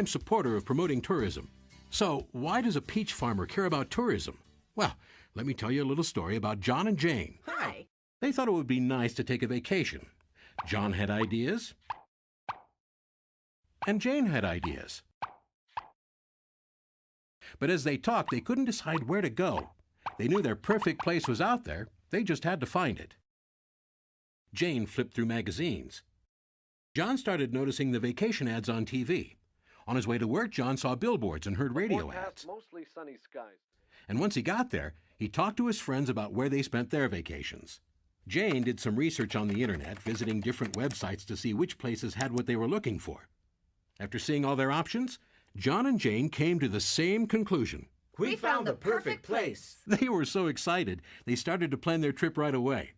longtime supporter of promoting tourism. So, why does a peach farmer care about tourism? Well, let me tell you a little story about John and Jane. Hi. They thought it would be nice to take a vacation. John had ideas, and Jane had ideas. But as they talked, they couldn't decide where to go. They knew their perfect place was out there. They just had to find it. Jane flipped through magazines. John started noticing the vacation ads on TV. On his way to work, John saw billboards and heard radio ads. Mostly sunny skies. And once he got there, he talked to his friends about where they spent their vacations. Jane did some research on the internet, visiting different websites to see which places had what they were looking for. After seeing all their options, John and Jane came to the same conclusion. We found the perfect place. They were so excited, they started to plan their trip right away.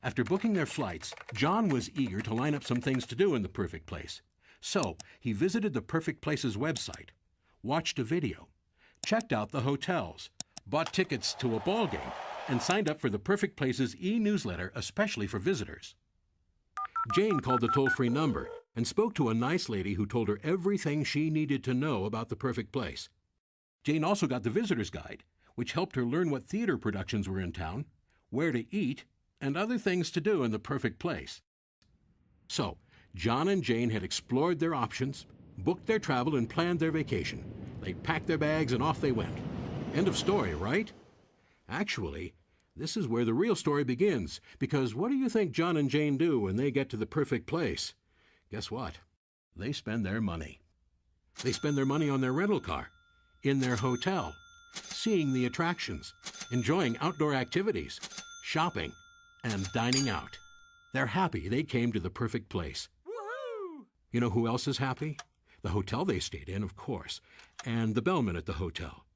After booking their flights, John was eager to line up some things to do in the perfect place. So he visited the Perfect Place's website, watched a video, checked out the hotels, bought tickets to a ball game, and signed up for the Perfect Place's e-newsletter especially for visitors. Jane called the toll-free number and spoke to a nice lady who told her everything she needed to know about the Perfect Place. Jane also got the visitor's guide, which helped her learn what theater productions were in town, where to eat, and other things to do in the Perfect Place. So, John and Jane had explored their options, booked their travel, and planned their vacation. They packed their bags and off they went. End of story, right? Actually, this is where the real story begins, because what do you think John and Jane do when they get to the Perfect Place? Guess what? They spend their money. They spend their money on their rental car, in their hotel, seeing the attractions, enjoying outdoor activities, shopping, and dining out. They're happy they came to the Perfect Place. Woohoo! You know who else is happy? The hotel they stayed in, of course, and the bellman at the hotel,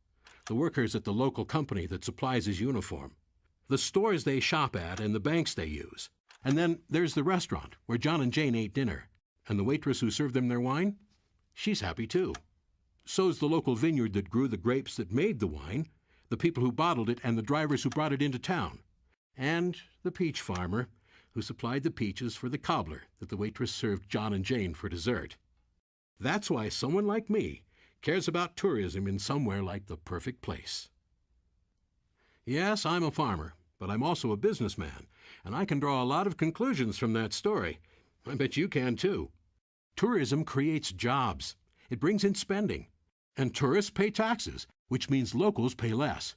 the workers at the local company that supplies his uniform, the stores they shop at and the banks they use. And then there's the restaurant where John and Jane ate dinner, and the waitress who served them their wine, she's happy too. So's the local vineyard that grew the grapes that made the wine, the people who bottled it, and the drivers who brought it into town, and the peach farmer who supplied the peaches for the cobbler that the waitress served John and Jane for dessert. That's why someone like me cares about tourism in somewhere like the Perfect Place. Yes, I'm a farmer, but I'm also a businessman, and I can draw a lot of conclusions from that story. I bet you can too. Tourism creates jobs. It brings in spending. And tourists pay taxes, which means locals pay less.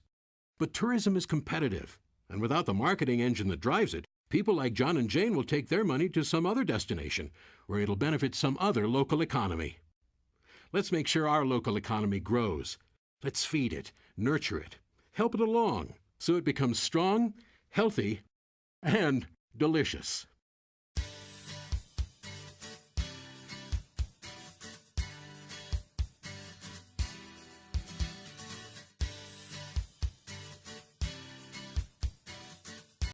But tourism is competitive, and without the marketing engine that drives it, people like John and Jane will take their money to some other destination, where it'll benefit some other local economy. Let's make sure our local economy grows. Let's feed it, nurture it, help it along, so it becomes strong, healthy, and delicious.